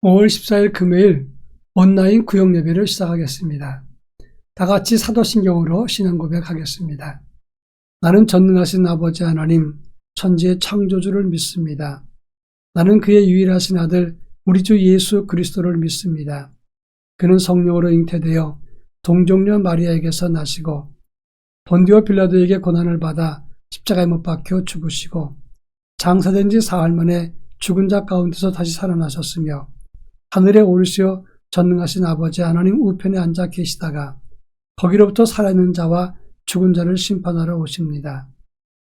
5월 14일 금요일 온라인 구역 예배를 시작하겠습니다. 다 같이 사도신경으로 신앙 고백하겠습니다. 나는 전능하신 아버지 하나님, 천지의 창조주를 믿습니다. 나는 그의 유일하신 아들 우리 주 예수 그리스도를 믿습니다. 그는 성령으로 잉태되어 동정녀 마리아에게서 나시고 본디오 빌라도에게 고난을 받아 십자가에 못 박혀 죽으시고 장사된 지 사흘 만에 죽은 자 가운데서 다시 살아나셨으며 하늘에 오르시어 전능하신 아버지 하나님 우편에 앉아 계시다가 거기로부터 살아있는 자와 죽은 자를 심판하러 오십니다.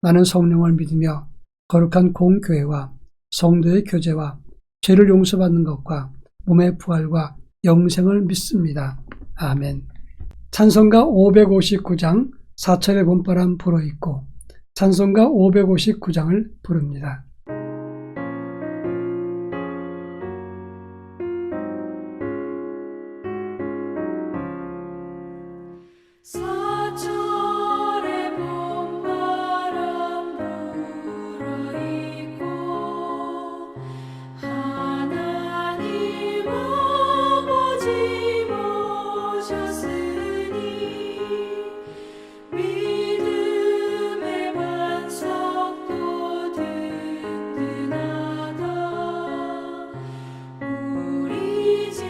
나는 성령을 믿으며 거룩한 공교회와 성도의 교제와 죄를 용서받는 것과 몸의 부활과 영생을 믿습니다. 아멘. 찬송가 559장 4절의 봄바람 불어있고 찬송가 559장을 부릅니다. 사절의 봄바람 불어있고 하나님 아버지 모셨으니 믿음의 반석도 든든하다. 우리 집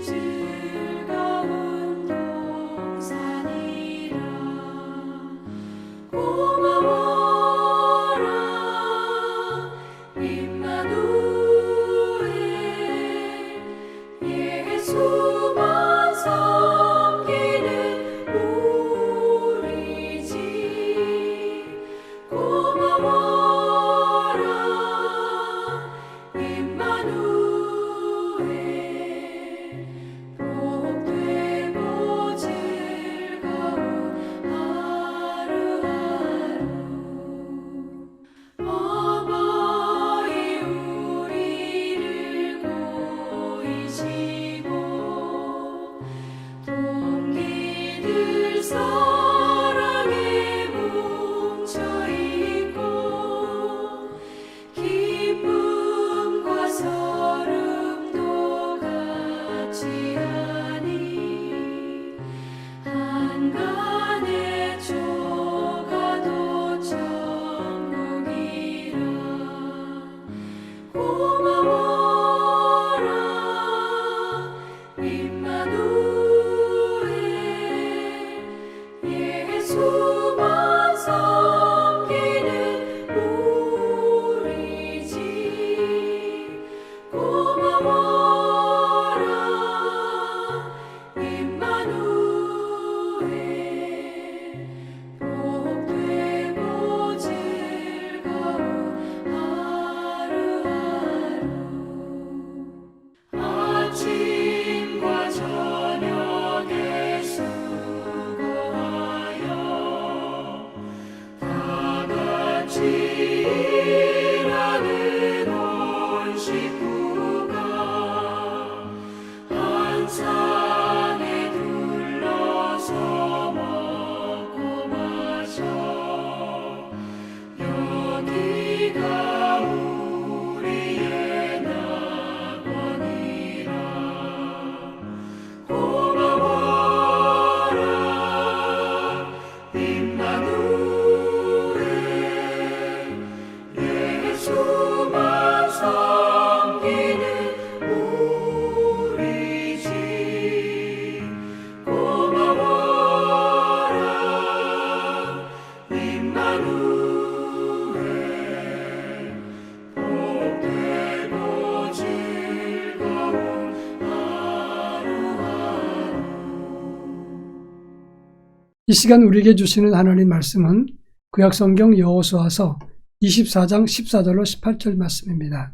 즐거운 동산이라. 고마워라 임마누엘, 예수만 섬기는 우리 집. 고마워라 임마누엘, 복되고 즐거운 하루하루. 어버이 우리를 보이시고 동기들 사랑에 뭉쳐있고 기쁨과 서름도 같이 하니 한간의 조가도 천국이라. 고마워라 임마누엘, 예수만 섬기는 우리 집. 고마워라 임마누엘, 복되고 즐거운 하루하루. 아침과 저녁에 수고하여 다 같이 일하는 온 식구가 한 상에 둘러서 먹고 마셔. 여기가 우리의 낙원이라. 고마워라 임마누엘, 예수만 섬기는 우리 집. 고마워라 임마누엘, 복되고 즐거운 하루하루. 이 시간 우리에게 주시는 하나님 말씀은 구약성경 여호수아서 24장 14절로 18절 말씀입니다.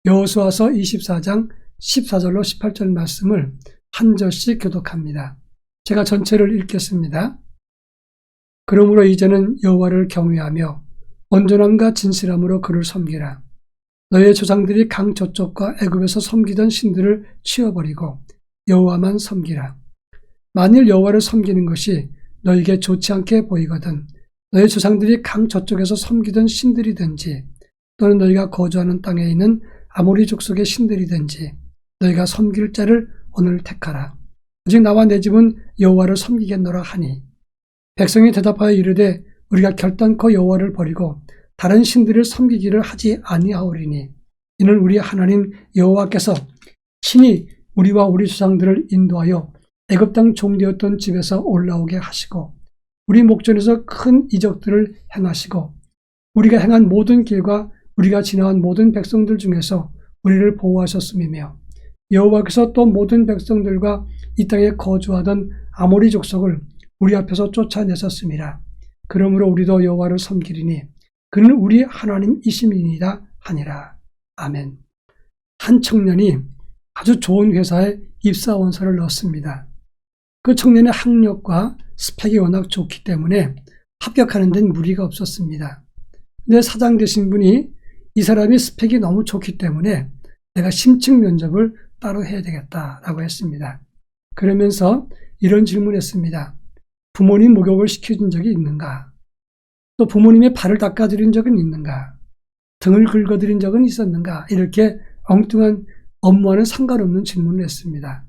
여호수아서 24장 14절로 18절 말씀을 한 절씩 교독합니다. 제가 전체를 읽겠습니다. 그러므로 이제는 여호와를 경외하며 온전함과 진실함으로 그를 섬기라. 너희의 조상들이 강 저쪽과 애굽에서 섬기던 신들을 치워버리고 여호와만 섬기라. 만일 여호와를 섬기는 것이 너희에게 좋지 않게 보이거든 너희 조상들이 강 저쪽에서 섬기던 신들이든지 또는 너희가 거주하는 땅에 있는 아모리 족속의 신들이든지 너희가 섬길 자를 오늘 택하라. 오직 나와 내 집은 여호와를 섬기겠노라 하니 백성이 대답하여 이르되 우리가 결단코 여호와를 버리고 다른 신들을 섬기기를 하지 아니하오리니 이는 우리 하나님 여호와께서 친히 우리와 우리 조상들을 인도하여 애굽 땅 종되었던 집에서 올라오게 하시고 우리 목전에서 큰 이적들을 행하시고 우리가 행한 모든 길과 우리가 지나온 모든 백성들 중에서 우리를 보호하셨음이며 여호와께서 또 모든 백성들과 이 땅에 거주하던 아모리 족속을 우리 앞에서 쫓아내셨음이라. 그러므로 우리도 여호와를 섬기리니 그는 우리 하나님이심이니이다 하니라. 아멘. 한 청년이 아주 좋은 회사에 입사 원서를 넣었습니다. 그 청년의 학력과 스펙이 워낙 좋기 때문에 합격하는 데는 무리가 없었습니다. 근데 사장 되신 분이 이 사람이 스펙이 너무 좋기 때문에 내가 심층 면접을 따로 해야 되겠다라고 했습니다. 그러면서 이런 질문했습니다. 부모님 목욕을 시켜준 적이 있는가? 또 부모님의 발을 닦아드린 적은 있는가? 등을 긁어드린 적은 있었는가? 이렇게 엉뚱한 업무와는 상관없는 질문을 했습니다.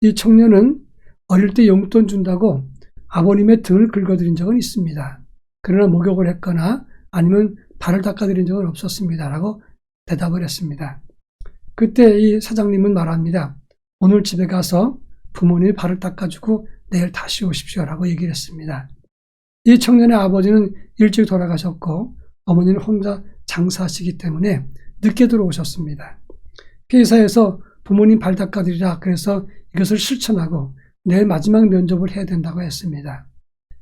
이 청년은 어릴 때 용돈 준다고 아버님의 등을 긁어드린 적은 있습니다. 그러나 목욕을 했거나 아니면 발을 닦아드린 적은 없었습니다. 라고 대답을 했습니다. 그때 이 사장님은 말합니다. 오늘 집에 가서 부모님의 발을 닦아주고 내일 다시 오십시오. 라고 얘기를 했습니다. 이 청년의 아버지는 일찍 돌아가셨고 어머니는 혼자 장사하시기 때문에 늦게 들어오셨습니다. 회사에서 부모님 발 닦아드리라 그래서 이것을 실천하고 내일 마지막 면접을 해야 된다고 했습니다.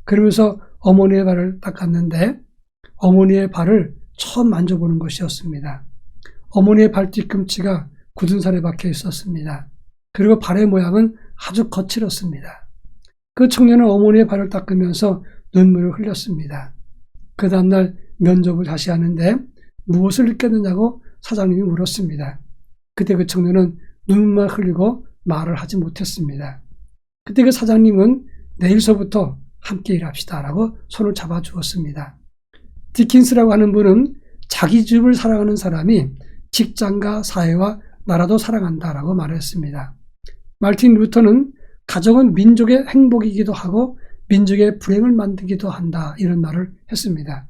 그러면서 어머니의 발을 닦았는데 어머니의 발을 처음 만져보는 것이었습니다. 어머니의 발 뒤꿈치가 굳은 살에 박혀 있었습니다. 그리고 발의 모양은 아주 거칠었습니다. 그 청년은 어머니의 발을 닦으면서 눈물을 흘렸습니다. 그 다음날 면접을 다시 하는데 무엇을 느꼈느냐고 사장님이 물었습니다. 그때 그 청년은 눈물만 흘리고 말을 하지 못했습니다. 그때 그 사장님은 내일서부터 함께 일합시다 라고 손을 잡아주었습니다. 디킨스라고 하는 분은 자기 집을 사랑하는 사람이 직장과 사회와 나라도 사랑한다라고 말했습니다. 마르틴 루터는 가정은 민족의 행복이기도 하고 민족의 불행을 만들기도 한다 이런 말을 했습니다.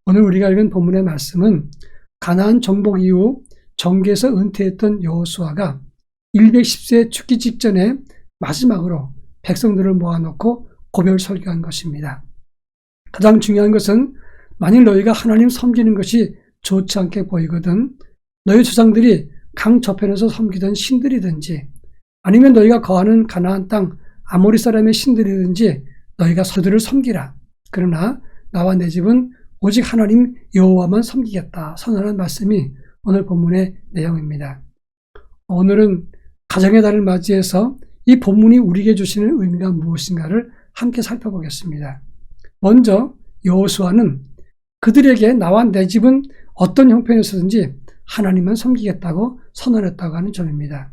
오늘 우리가 읽은 본문의 말씀은 가나안 정복 이후 정계에서 은퇴했던 여호수아가 110세 죽기 직전에 마지막으로 백성들을 모아놓고 고별 설교한 것입니다. 가장 중요한 것은 만일 너희가 하나님 섬기는 것이 좋지 않게 보이거든 너희 조상들이 강 저편에서 섬기던 신들이든지 아니면 너희가 거하는 가나안 땅 아모리 사람의 신들이든지 너희가 그들을 섬기라. 그러나 나와 내 집은 오직 하나님 여호와만 섬기겠다 선언한 말씀이 오늘 본문의 내용입니다. 오늘은 가정의 달을 맞이해서 이 본문이 우리에게 주시는 의미가 무엇인가를 함께 살펴보겠습니다. 먼저 여호수아는 그들에게 나와 내 집은 어떤 형편에서든지 하나님만 섬기겠다고 선언했다고 하는 점입니다.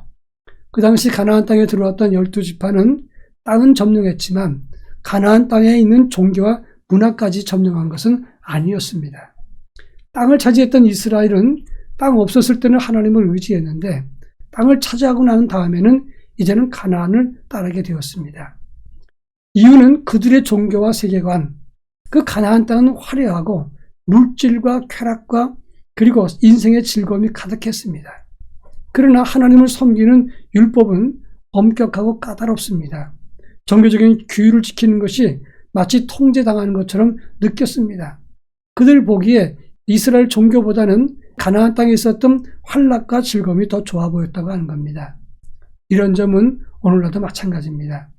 그 당시 가나안 땅에 들어왔던 12지파는 땅은 점령했지만 가나안 땅에 있는 종교와 문화까지 점령한 것은 아니었습니다. 땅을 차지했던 이스라엘은 땅 없었을 때는 하나님을 의지했는데 땅을 차지하고 난 다음에는 이제는 가나안을 따르게 되었습니다. 이유는 그들의 종교와 세계관, 그 가나안 땅은 화려하고 물질과 쾌락과 그리고 인생의 즐거움이 가득했습니다. 그러나 하나님을 섬기는 율법은 엄격하고 까다롭습니다. 종교적인 규율을 지키는 것이 마치 통제당하는 것처럼 느꼈습니다. 그들 보기에 이스라엘 종교보다는 가나안 땅에 있었던 환락과 즐거움이 더 좋아 보였다고 하는 겁니다. 이런 점은 오늘날도 마찬가지입니다.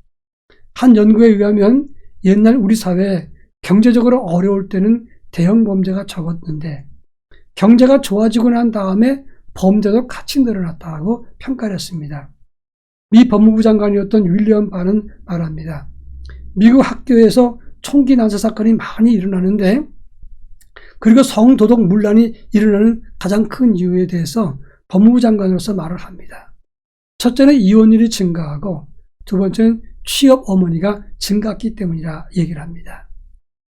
한 연구에 의하면 옛날 우리 사회에 경제적으로 어려울 때는 대형 범죄가 적었는데 경제가 좋아지고 난 다음에 범죄도 같이 늘어났다고 평가를 했습니다. 미 법무부 장관이었던 윌리엄 바는 말합니다. 미국 학교에서 총기 난사 사건이 많이 일어나는데 그리고 성도덕 문란이 일어나는 가장 큰 이유에 대해서 법무부 장관으로서 말을 합니다. 첫째는 이혼율이 증가하고 두 번째는 취업 어머니가 증가했기 때문이라 얘기를 합니다.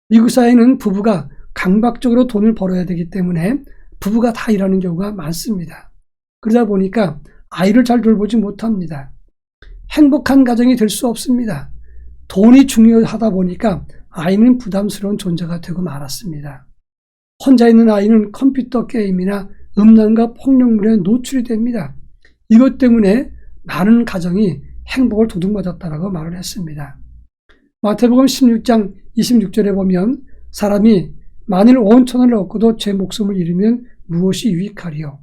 미국 사회는 부부가 강박적으로 돈을 벌어야 되기 때문에 부부가 다 일하는 경우가 많습니다. 그러다 보니까 아이를 잘 돌보지 못합니다. 행복한 가정이 될 수 없습니다. 돈이 중요하다 보니까 아이는 부담스러운 존재가 되고 말았습니다. 혼자 있는 아이는 컴퓨터 게임이나 음란과 폭력물에 노출이 됩니다. 이것 때문에 많은 가정이 행복을 도둑맞았다라고 말을 했습니다. 마태복음 16장 26절에 보면 사람이 만일 온 천하를 얻고도 제 목숨을 잃으면 무엇이 유익하리요?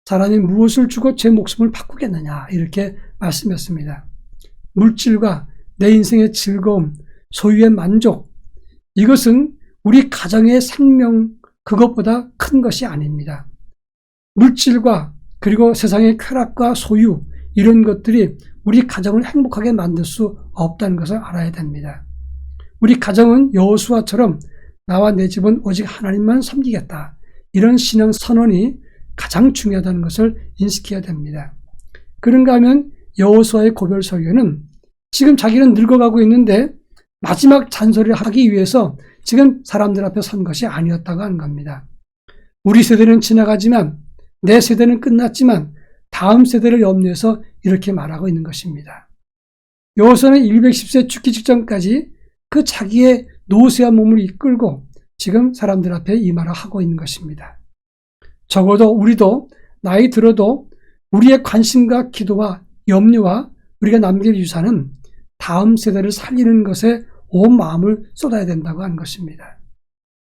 사람이 무엇을 주고 제 목숨을 바꾸겠느냐? 이렇게 말씀했습니다. 물질과 내 인생의 즐거움, 소유의 만족, 이것은 우리 가정의 생명 그것보다 큰 것이 아닙니다. 물질과 그리고 세상의 쾌락과 소유 이런 것들이 우리 가정을 행복하게 만들 수 없다는 것을 알아야 됩니다. 우리 가정은 여호수아처럼 나와 내 집은 오직 하나님만 섬기겠다. 이런 신앙 선언이 가장 중요하다는 것을 인식해야 됩니다. 그런가 하면 여호수아의 고별 설교는 지금 자기는 늙어가고 있는데 마지막 잔소리를 하기 위해서 지금 사람들 앞에 선 것이 아니었다고 하는 겁니다. 우리 세대는 지나가지만 내 세대는 끝났지만 다음 세대를 염려해서 이렇게 말하고 있는 것입니다. 여호수아는 110세 죽기 직전까지 그 자기의 노쇠한 몸을 이끌고 지금 사람들 앞에 이 말을 하고 있는 것입니다. 적어도 우리도 나이 들어도 우리의 관심과 기도와 염려와 우리가 남길 유산은 다음 세대를 살리는 것에 온 마음을 쏟아야 된다고 하는 것입니다.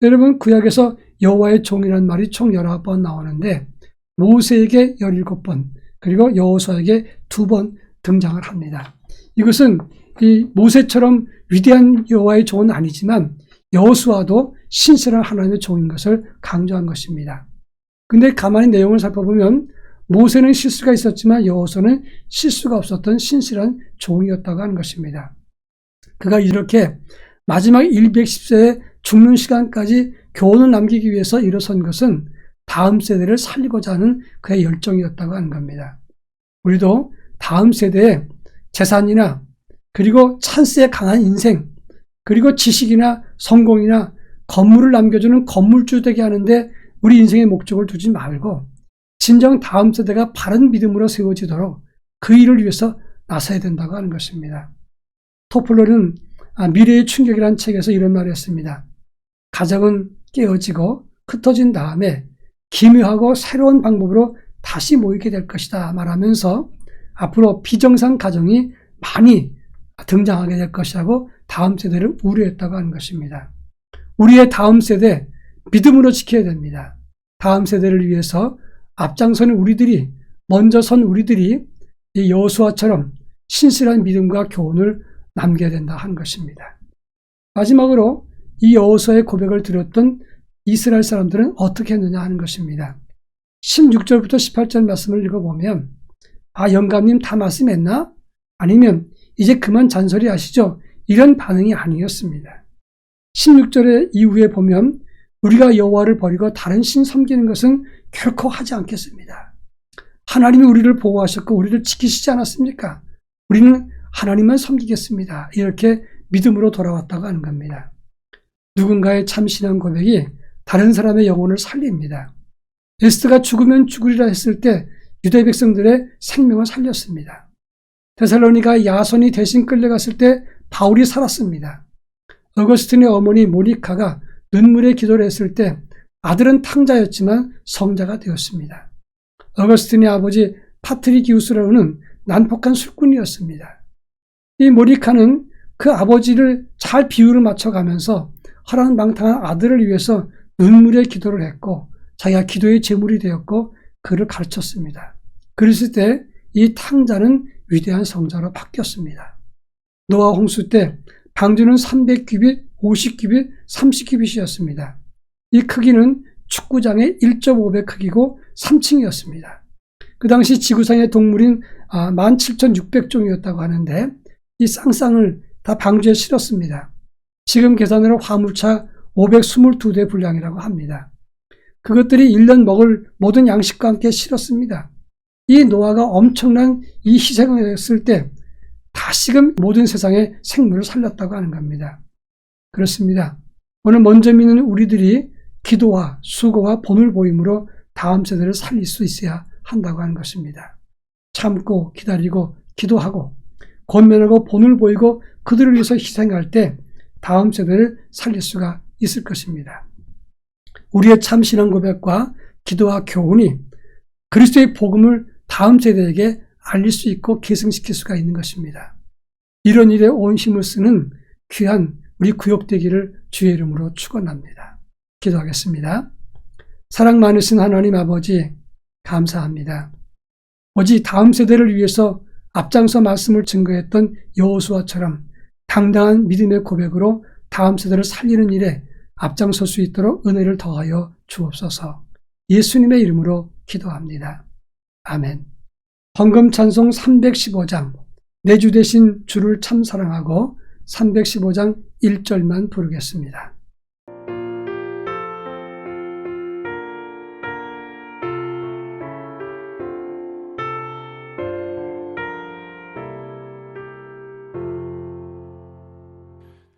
여러분, 구약에서 여호와의 종이라는 말이 총 19번 나오는데 모세에게 17번 그리고 여호수아에게 2번 등장을 합니다. 이것은 이 모세처럼 위대한 여호와의 종은 아니지만 여호수아도 신실한 하나님의 종인 것을 강조한 것입니다. 근데 가만히 내용을 살펴보면 모세는 실수가 있었지만 여호수아는 실수가 없었던 신실한 종이었다고 하는 것입니다. 그가 이렇게 마지막 110세에 죽는 시간까지 교훈을 남기기 위해서 일어선 것은 다음 세대를 살리고자 하는 그의 열정이었다고 하는 겁니다. 우리도 다음 세대에 재산이나 그리고 찬스에 강한 인생 그리고 지식이나 성공이나 건물을 남겨주는 건물주 되게 하는데 우리 인생의 목적을 두지 말고 진정 다음 세대가 바른 믿음으로 세워지도록 그 일을 위해서 나서야 된다고 하는 것입니다. 토플러는 미래의 충격이라는 책에서 이런 말을 했습니다. 가정은 깨어지고 흩어진 다음에 기묘하고 새로운 방법으로 다시 모이게 될 것이다 말하면서 앞으로 비정상 가정이 많이 등장하게 될 것이라고 다음 세대를 우려했다고 하는 것입니다. 우리의 다음 세대 믿음으로 지켜야 됩니다. 다음 세대를 위해서 앞장서는 우리들이 먼저 선 우리들이 이 여호수아처럼 신실한 믿음과 교훈을 남겨야 된다 하는 것입니다. 마지막으로 이 여호수아의 고백을 들었던 이스라엘 사람들은 어떻게 했느냐 하는 것입니다. 16절부터 18절 말씀을 읽어보면 영감님 다 말씀했나? 아니면 이제 그만 잔소리 하시죠? 이런 반응이 아니었습니다. 16절의 이후에 보면 우리가 여호와를 버리고 다른 신 섬기는 것은 결코 하지 않겠습니다. 하나님이 우리를 보호하셨고 우리를 지키시지 않았습니까? 우리는 하나님만 섬기겠습니다. 이렇게 믿음으로 돌아왔다고 하는 겁니다. 누군가의 참신한 고백이 다른 사람의 영혼을 살립니다. 에스더가 죽으면 죽으리라 했을 때 유대 백성들의 생명을 살렸습니다. 데살로니가 야손이 대신 끌려갔을 때 바울이 살았습니다. 어거스틴의 어머니 모니카가 눈물의 기도를 했을 때 아들은 탕자였지만 성자가 되었습니다. 어거스틴의 아버지 파트리기우스라는 난폭한 술꾼이었습니다. 이 모니카는 그 아버지를 잘 비유를 맞춰가면서 허랑방탕한 아들을 위해서 눈물의 기도를 했고 자기가 기도의 제물이 되었고 그를 가르쳤습니다. 그랬을 때 이 탕자는 위대한 성자로 바뀌었습니다. 노아 홍수 때 방주는 300규빗, 50규빗, 30규빗이었습니다. 이 크기는 축구장의 1.5배 크기고 3층이었습니다. 그 당시 지구상의 동물인 17,600종이었다고 하는데 이 쌍쌍을 다 방주에 실었습니다. 지금 계산으로 화물차 522대 분량이라고 합니다. 그것들이 1년 먹을 모든 양식과 함께 실었습니다. 이 노아가 엄청난 이 희생을 했을 때 다시금 모든 세상의 생물을 살렸다고 하는 겁니다. 그렇습니다. 오늘 먼저 믿는 우리들이 기도와 수고와 본을 보임으로 다음 세대를 살릴 수 있어야 한다고 하는 것입니다. 참고 기다리고 기도하고 권면하고 본을 보이고 그들을 위해서 희생할 때 다음 세대를 살릴 수가 있을 것입니다. 우리의 참 신앙 고백과 기도와 교훈이 그리스도의 복음을 다음 세대에게 알릴 수 있고 계승시킬 수가 있는 것입니다. 이런 일에 온 힘을 쓰는 귀한 우리 구역되기를 주의 이름으로 축원합니다. 기도하겠습니다. 사랑 많으신 하나님 아버지 감사합니다. 오직 다음 세대를 위해서 앞장서 말씀을 증거했던 여호수아처럼 당당한 믿음의 고백으로 다음 세대를 살리는 일에 앞장설 수 있도록 은혜를 더하여 주옵소서. 예수님의 이름으로 기도합니다. 아멘. 헌금 찬송 315장 내 주 대신 주를 참 사랑하고 315장 1절만 부르겠습니다.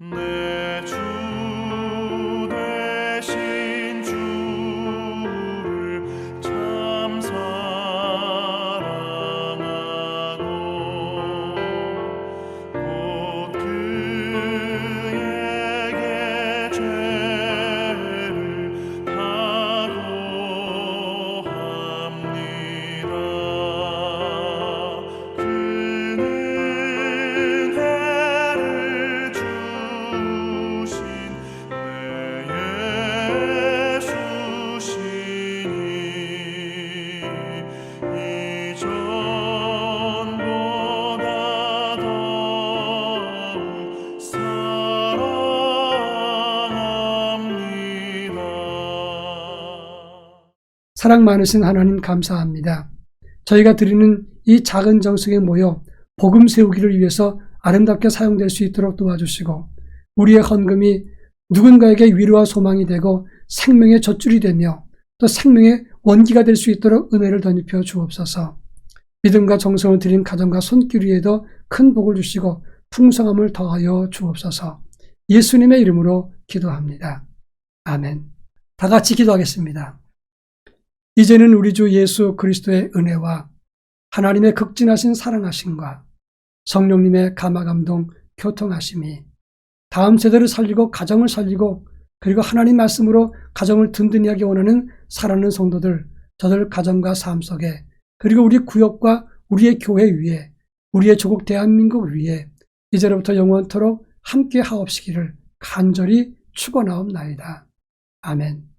내 주 대신 주를 참 사랑하고 곧 그에게 죄를 다고합니다. 그는 은혜를 주신 내 예수시니 이전보다 더욱 사랑합니다. 사랑 많으신 하나님 감사합니다. 저희가 드리는 이 작은 정성에 모여 복음 세우기를 위해서 아름답게 사용될 수 있도록 도와주시고 우리의 헌금이 누군가에게 위로와 소망이 되고 생명의 젖줄이 되며 또 생명의 원기가 될 수 있도록 은혜를 덧입혀 주옵소서. 믿음과 정성을 드린 가정과 손길 위에도 큰 복을 주시고 풍성함을 더하여 주옵소서. 예수님의 이름으로 기도합니다. 아멘. 다 같이 기도하겠습니다. 이제는 우리 주 예수 그리스도의 은혜와 하나님의 극진하신 사랑하심과 성령님의 감화감동 교통하심이 다음 세대를 살리고 가정을 살리고 그리고 하나님 말씀으로 가정을 든든히 하기 원하는 사랑하는 성도들, 저들 가정과 삶 속에 그리고 우리 구역과 우리의 교회 위에 우리의 조국 대한민국 위에 이제로부터 영원토록 함께 하옵시기를 간절히 축원하옵나이다. 아멘.